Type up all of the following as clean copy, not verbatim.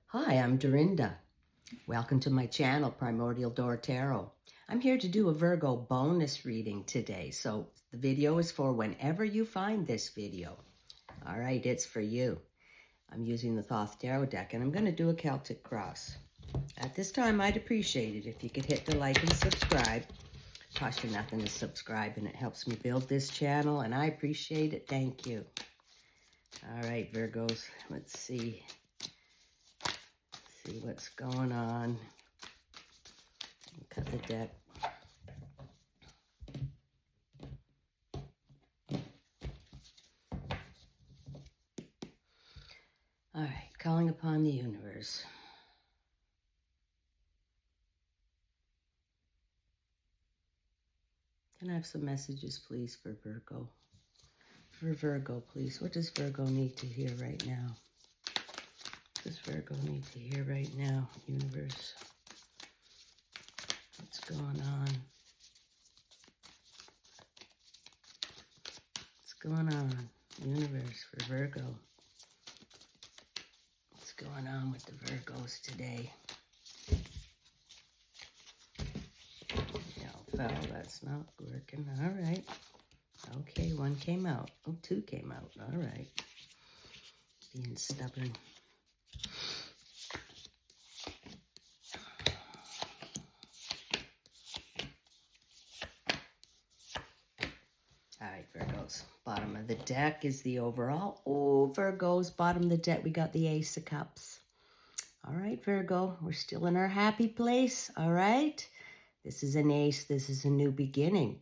Hi, I'm Dorinda. Welcome to my channel, Primordial Door Tarot. I'm here to do a Virgo bonus reading today, so the video is for whenever you find this video. All right, it's for you. I'm using the Thoth Tarot deck, and I'm going to do a Celtic cross. At this time, I'd appreciate it if you could hit the like and subscribe. It costs you nothing to subscribe, and it helps me build this channel, and I appreciate it. Thank you. All right, Virgos, let's see what's going on. Cut the deck. All right, calling upon the universe. Can I have some messages, please, for Virgo? For Virgo, please. What does Virgo need to hear right now? What does Virgo need to hear right now, universe? What's going on? What's going on, universe, for Virgo? What's going on with the Virgos today? Well, that's not working. All right. Okay, one came out. Oh, two came out. All right. Being stubborn. All right, Virgos. Bottom of the deck is the overall. Oh, Virgos, bottom of the deck, we got the Ace of Cups. All right, Virgo, we're still in our happy place. All right. This is an ace. This is a new beginning.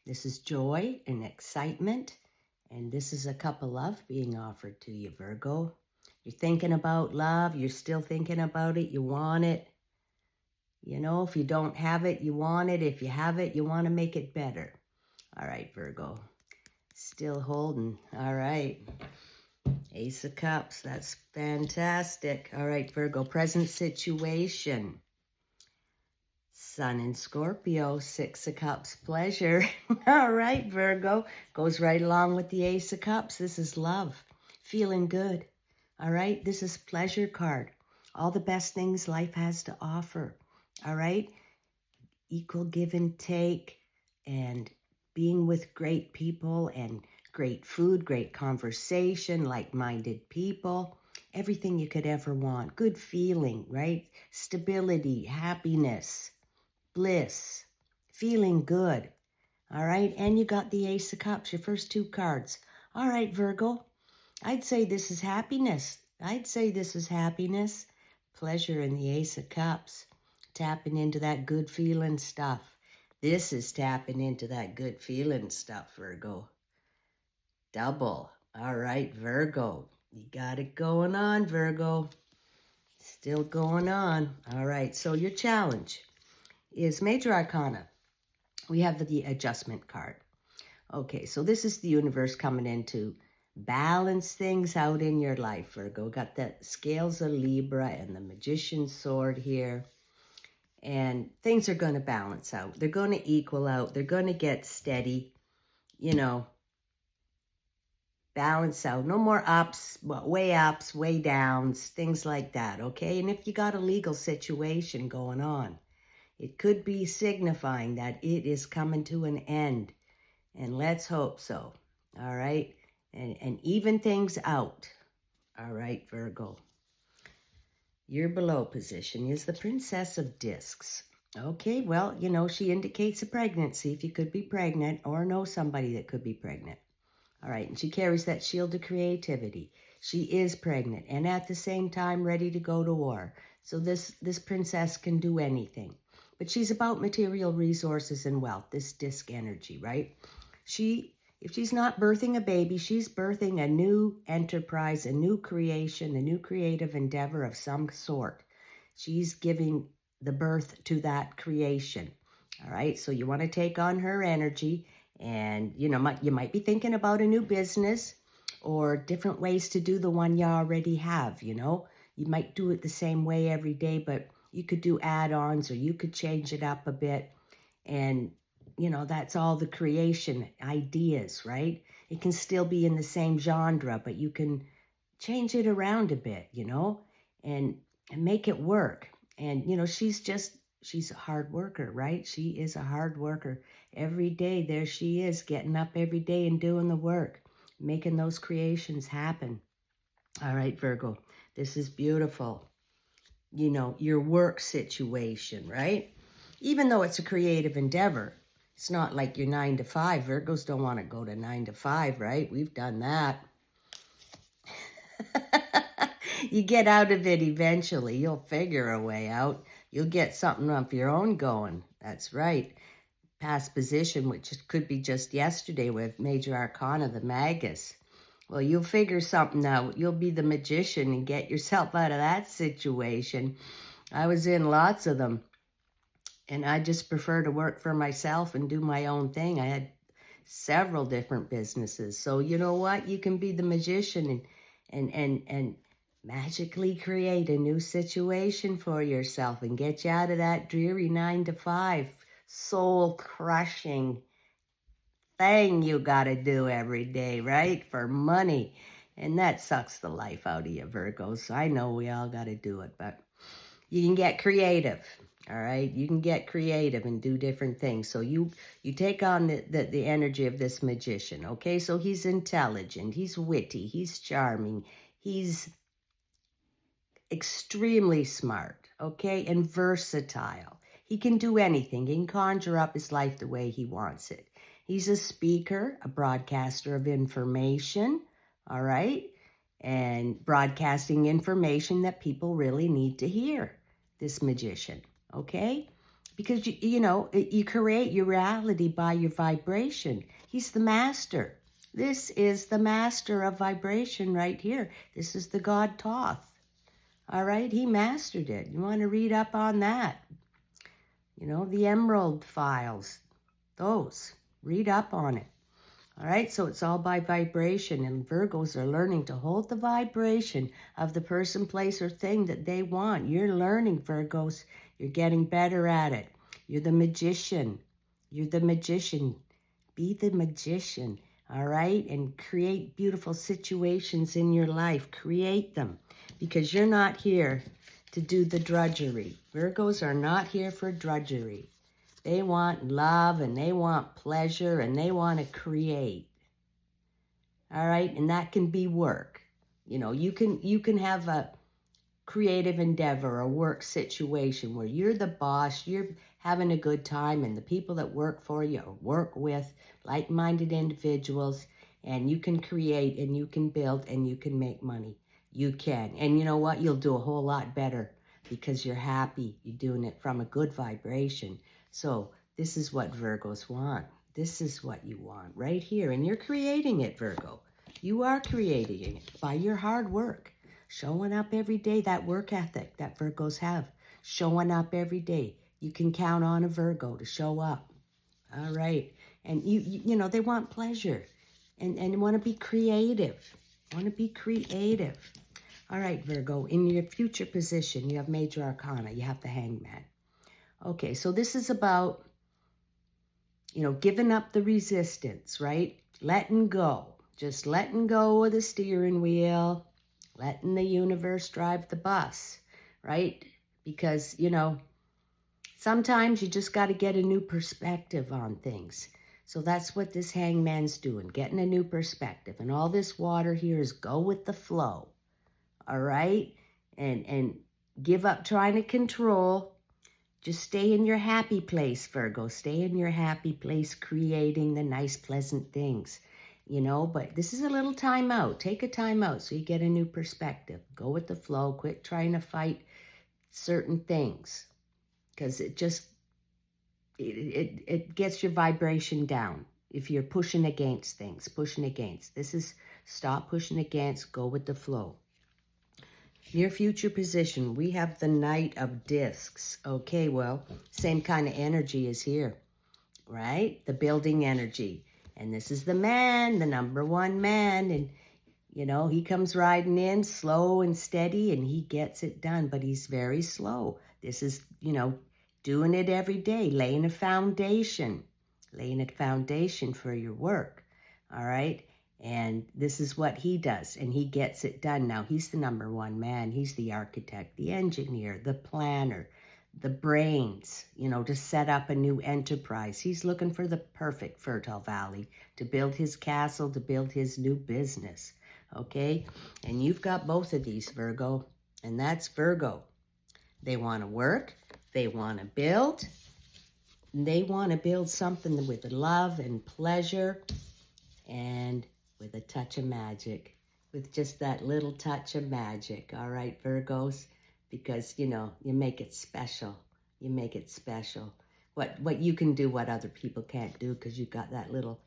This is joy and excitement. And this is a cup of love being offered to you, Virgo. You're thinking about love. You're still thinking about it. You want it. You know, if you don't have it, you want it. If you have it, you want to make it better. All right, Virgo. Still holding. All right. Ace of Cups. That's fantastic. All right, Virgo. Present situation. Sun in Scorpio, Six of Cups, pleasure. All right, Virgo. Goes right along with the Ace of Cups. This is love. Feeling good. All right, this is pleasure card. All the best things life has to offer. All right, equal give and take and being with great people and great food, great conversation, like-minded people. Everything you could ever want. Good feeling, right? Stability, happiness. Bliss, feeling good, all right? And you got the Ace of Cups, your first two cards. All right, Virgo, I'd say this is happiness. I'd say this is happiness, pleasure in the Ace of Cups, tapping into that good feeling stuff. This is tapping into that good feeling stuff, Virgo. Double. All right, Virgo, you got it going on, Virgo. Still going on. All right, so your challenge is Major Arcana. We have the adjustment card. Okay, so this is the universe coming in to balance things out in your life, Virgo. Got the scales of Libra and the magician's sword here. And things are going to balance out. They're going to equal out. They're going to get steady, you know, balance out. No more ups, way downs, things like that, okay? And if you got a legal situation going on, it could be signifying that it is coming to an end. And let's hope so. All right. And even things out. All right, Virgo. Your below position is the Princess of Discs. Okay, well, you know, she indicates a pregnancy if you could be pregnant or know somebody that could be pregnant. All right, and she carries that shield of creativity. She is pregnant and at the same time ready to go to war. So this princess can do anything. But she's about material resources and wealth, this disc energy, right? If she's not birthing a baby, she's birthing a new enterprise, a new creation, a new creative endeavor of some sort. She's giving the birth to that creation, all right? So you want to take on her energy, and you know, you might be thinking about a new business or different ways to do the one you already have, you know? You might do it the same way every day, but you could do add-ons or you could change it up a bit. And, you know, that's all the creation ideas, right? It can still be in the same genre, but you can change it around a bit, you know? And and make it work. And, you know, she's a hard worker, right? She is a hard worker. Every day there she is, getting up every day and doing the work, making those creations happen. All right, Virgo, this is beautiful. You know, your work situation, right? Even though it's a creative endeavor, it's not like you're 9 to 5. Virgos don't want to go to 9 to 5, right? We've done that. You get out of it eventually. You'll figure a way out. You'll get something of your own going. That's right. Past position, which could be just yesterday with Major Arcana, the Magus. Well, you'll figure something out. You'll be the magician and get yourself out of that situation. I was in lots of them, and I just prefer to work for myself and do my own thing. I had several different businesses. So you know what? You can be the magician and magically create a new situation for yourself and get you out of that dreary 9 to 5 soul-crushing thing you got to do every day, right? For money. And that sucks the life out of you, Virgos. I know we all got to do it, but you can get creative, all right? You can get creative and do different things. So you take on the energy of this magician, okay? So he's intelligent, he's witty, he's charming, he's extremely smart, okay? And versatile. He can do anything. He can conjure up his life the way he wants it. He's a speaker, a broadcaster of information, all right? And broadcasting information that people really need to hear, this magician, okay? Because, you know, you create your reality by your vibration. He's the master. This is the master of vibration right here. This is the god Thoth. All right, he mastered it. You want to read up on that? You know, the Emerald Files, those. Read up on it. All right, so it's all by vibration, and Virgos are learning to hold the vibration of the person, place, or thing that they want. You're learning, Virgos. You're getting better at it. You're the magician. You're the magician. Be the magician, all right? And create beautiful situations in your life. Create them, because you're not here to do the drudgery. Virgos are not here for drudgery. They want love, and they want pleasure, and they want to create. All right? And that can be work. You know, you can have a creative endeavor, a work situation where you're the boss, you're having a good time, and the people that work for you or work with like-minded individuals, and you can create, and you can build, and you can make money. You can. And you know what? You'll do a whole lot better because you're happy. You're doing it from a good vibration. So this is what Virgos want. This is what you want right here. And you're creating it, Virgo. You are creating it by your hard work. Showing up every day, that work ethic that Virgos have. Showing up every day. You can count on a Virgo to show up. All right. And you know, they want pleasure and want to be creative. Want to be creative. All right, Virgo, in your future position, you have Major Arcana. You have the Hangman. Okay, so this is about, you know, giving up the resistance, right? Letting go. Just letting go of the steering wheel. Letting the universe drive the bus, right? Because, you know, sometimes you just got to get a new perspective on things. So that's what this Hangman's doing, getting a new perspective. And all this water here is go with the flow, all right? And give up trying to control. Just stay in your happy place, Virgo. Stay in your happy place, creating the nice, pleasant things, you know. But this is a little time out. Take a time out so you get a new perspective. Go with the flow. Quit trying to fight certain things, because it just, it gets your vibration down if you're pushing against things, pushing against. This is stop pushing against, go with the flow. Near future position, we have the Knight of Discs. Okay, well, same kind of energy is here, right? The building energy. And this is the man, the number one man. And, you know, he comes riding in slow and steady, and he gets it done. But he's very slow. This is, you know, doing it every day, laying a foundation for your work, all right? And this is what he does, and he gets it done. Now, he's the #1 man. He's the architect, the engineer, the planner, the brains, you know, to set up a new enterprise. He's looking for the perfect fertile valley to build his castle, to build his new business, okay? And you've got both of these, Virgo, and that's Virgo. They want to work, they want to build, they want to build something with love and pleasure and with a touch of magic, with just that little touch of magic, all right, Virgos? Because, you know, you make it special. You make it special. What you can do, what other people can't do, because you got that little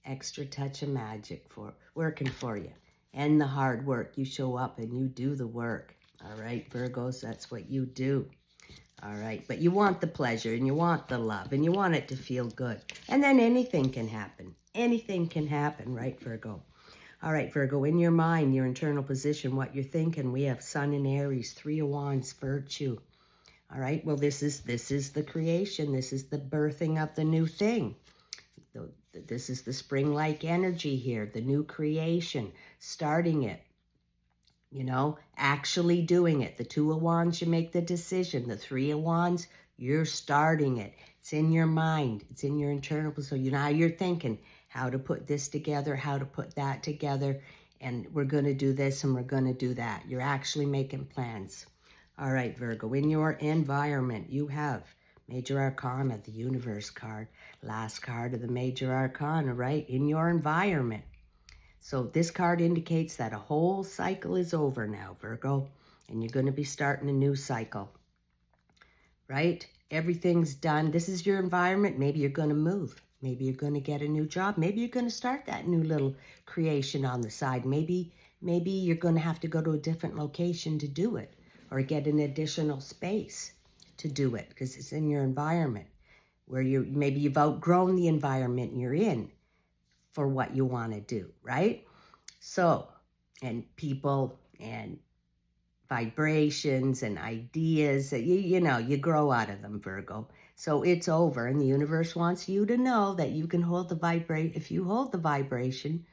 extra touch of magic for working for you. And the hard work. You show up and you do the work. All right, Virgos, that's what you do. All right, but you want the pleasure and you want the love and you want it to feel good. And then anything can happen. Anything can happen, right, Virgo? All right, Virgo, in your mind, your internal position, what you're thinking, we have Sun in Aries, 3 of Wands, virtue. All right, well, this is the creation. This is the birthing of the new thing. This is the spring-like energy here, the new creation, starting it. You know, actually doing it. The 2 of Wands, you make the decision. The 3 of Wands, you're starting it. It's in your mind. It's in your internal. So you know how you're thinking, how to put this together, how to put that together, and we're going to do this and we're going to do that. You're actually making plans. All right, Virgo, in your environment, you have Major Arcana, the Universe card, last card of the Major Arcana, right? In your environment. So this card indicates that a whole cycle is over now, Virgo, and you're going to be starting a new cycle, right? Everything's done. This is your environment. Maybe you're going to move. Maybe you're going to get a new job. Maybe you're going to start that new little creation on the side. Maybe you're going to have to go to a different location to do it or get an additional space to do it because it's in your environment where maybe you've outgrown the environment you're in for what you want to do, right? So, and people and vibrations and ideas, you know, you grow out of them, Virgo. So it's over, and the universe wants you to know that you can hold if you hold the vibration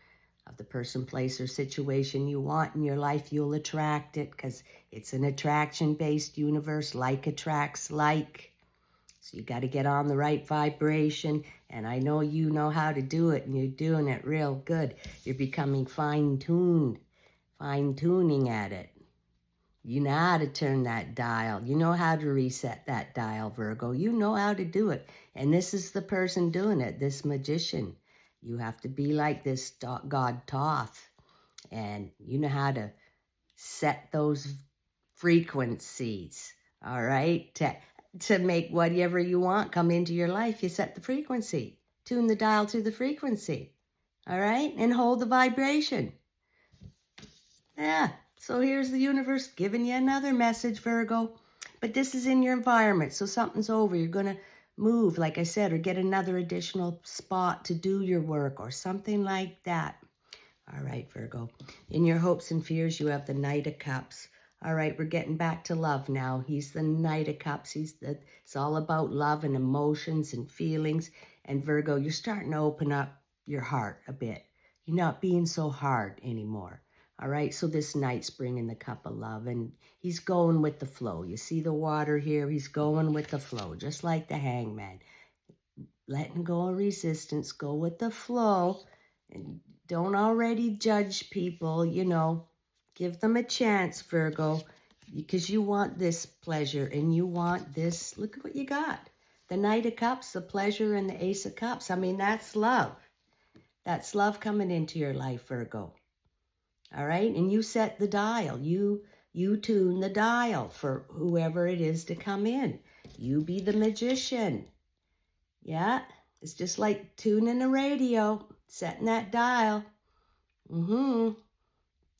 of the person, place, or situation you want in your life, you'll attract it because it's an attraction-based universe. Like attracts like. So you got to get on the right vibration, and I know you know how to do it, and you're doing it real good. You're becoming fine-tuning at it. You know how to turn that dial. You know how to reset that dial, Virgo. You know how to do it, and this is the person doing it, this magician. You have to be like this God Thoth, and you know how to set those frequencies, all right? To make whatever you want come into your life, you set the frequency. Tune the dial to the frequency, all right? And hold the vibration. Yeah, so here's the universe giving you another message, Virgo. But this is in your environment, so something's over. You're going to move, like I said, or get another additional spot to do your work or something like that. All right, Virgo. In your hopes and fears, you have the Knight of Cups. All right, we're getting back to love now. He's the Knight of Cups. It's all about love and emotions and feelings. And Virgo, you're starting to open up your heart a bit. You're not being so hard anymore. All right, so this Knight's bringing the cup of love, and he's going with the flow. You see the water here? He's going with the flow, just like the Hangman. Letting go of resistance, go with the flow, and don't already judge people, you know. Give them a chance, Virgo, because you want this pleasure and you want this. Look at what you got. The Knight of Cups, the pleasure, and the Ace of Cups. I mean, that's love. That's love coming into your life, Virgo. All right? And you set the dial. You tune the dial for whoever it is to come in. You be the magician. Yeah? It's just like tuning a radio, setting that dial.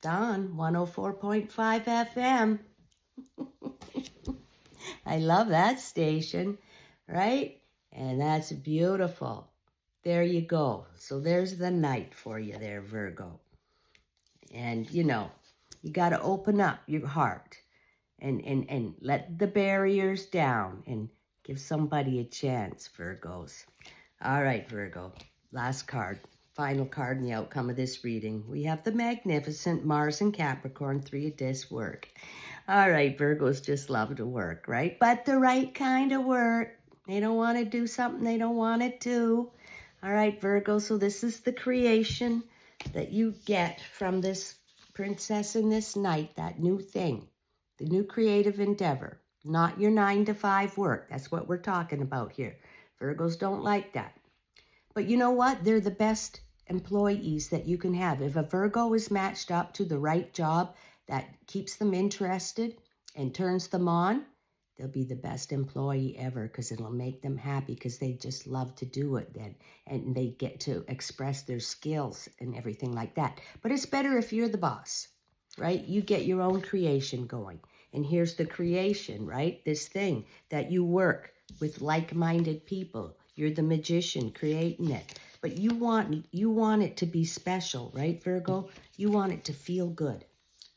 Done. 104.5 FM. I love that station, right? And that's beautiful. There you go. So there's the Knight for you there, Virgo. And, you know, you got to open up your heart and let the barriers down and give somebody a chance, Virgos. All right, Virgo. Last card final card in the outcome of this reading. We have the magnificent Mars and Capricorn, 3 of discs, work. All right, Virgos just love to work, right? But the right kind of work. They don't want to do something they don't want to do. All right, Virgo, so this is the creation that you get from this princess and this knight, that new thing, the new creative endeavor, not your 9-to-5 work. That's what we're talking about here. Virgos don't like that. But you know what? They're the best employees that you can have. If a Virgo is matched up to the right job that keeps them interested and turns them on, they'll be the best employee ever because it'll make them happy because they just love to do it then, and they get to express their skills and everything like that. But it's better if you're the boss, right? You get your own creation going. And here's the creation, right? This thing that you work with like-minded people. You're the magician creating it. But you want it to be special, right, Virgo? You want it to feel good,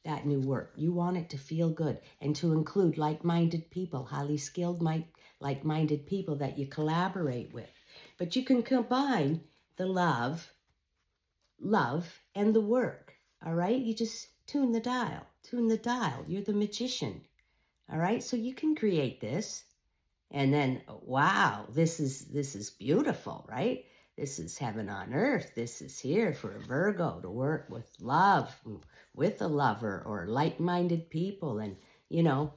that new work. You want it to feel good and to include like-minded people, highly skilled, like-minded people that you collaborate with. But you can combine the love, and the work, all right? You just tune the dial. You're the magician, all right? So you can create this. And then, wow, this is beautiful, right? This is heaven on earth. This is here for a Virgo to work with love, with a lover or like-minded people. And, you know,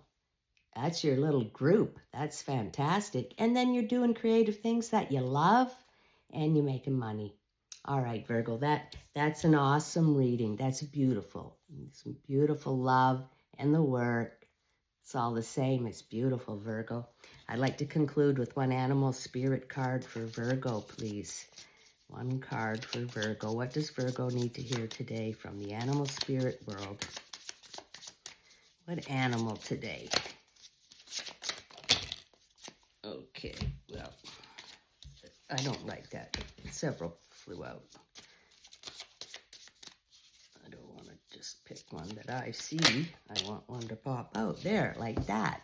that's your little group. That's fantastic. And then you're doing creative things that you love and you're making money. All right, Virgo, that's an awesome reading. That's beautiful. Some beautiful love and the work. It's all the same. It's beautiful, Virgo. I'd like to conclude with one animal spirit card for Virgo, please. One card for Virgo. What does Virgo need to hear today from the animal spirit world? What animal today? Okay, well, I don't like that. Several flew out. I don't want to just pick one that I see. I want one to pop out there like that.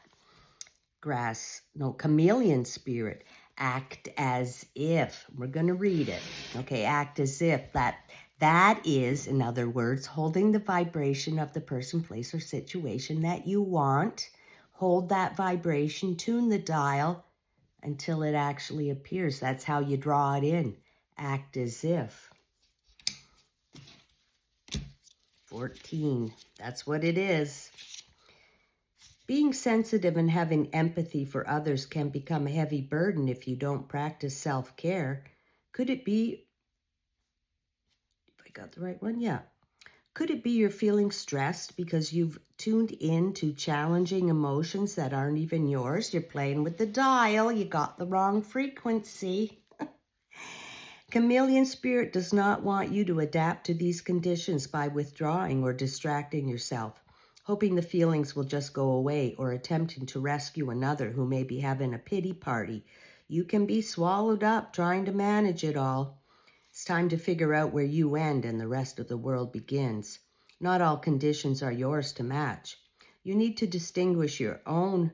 Chameleon spirit. Act as if. We're going to read it. Okay, act as if. That is, in other words, holding the vibration of the person, place, or situation that you want. Hold that vibration, tune the dial until it actually appears. That's how you draw it in. Act as if. 14. That's what it is. Being sensitive and having empathy for others can become a heavy burden if you don't practice self-care. Could it be, if I got the right one? Yeah. Could it be you're feeling stressed because you've tuned in to challenging emotions that aren't even yours? You're playing with the dial. You got the wrong frequency. Chameleon spirit does not want you to adapt to these conditions by withdrawing or distracting yourself, hoping the feelings will just go away, or attempting to rescue another who may be having a pity party. You can be swallowed up trying to manage it all. It's time to figure out where you end and the rest of the world begins. Not all conditions are yours to match. You need to distinguish your own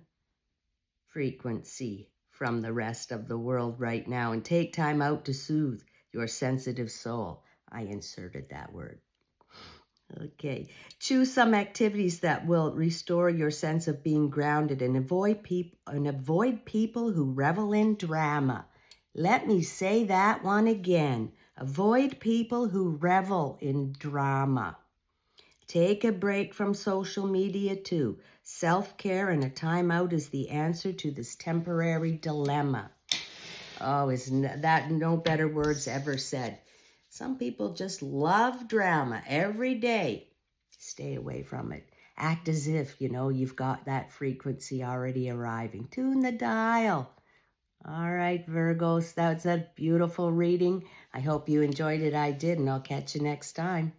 frequency from the rest of the world right now and take time out to soothe your sensitive soul. I inserted that word. Okay. Choose some activities that will restore your sense of being grounded and avoid people who revel in drama. Let me say that one again. Avoid people who revel in drama. Take a break from social media too. Self-care and a timeout is the answer to this temporary dilemma. Oh, isn't that no better words ever said? Some people just love drama every day. Stay away from it. Act as if, you've got that frequency already arriving. Tune the dial. All right, Virgos, that's a beautiful reading. I hope you enjoyed it. I did, and I'll catch you next time.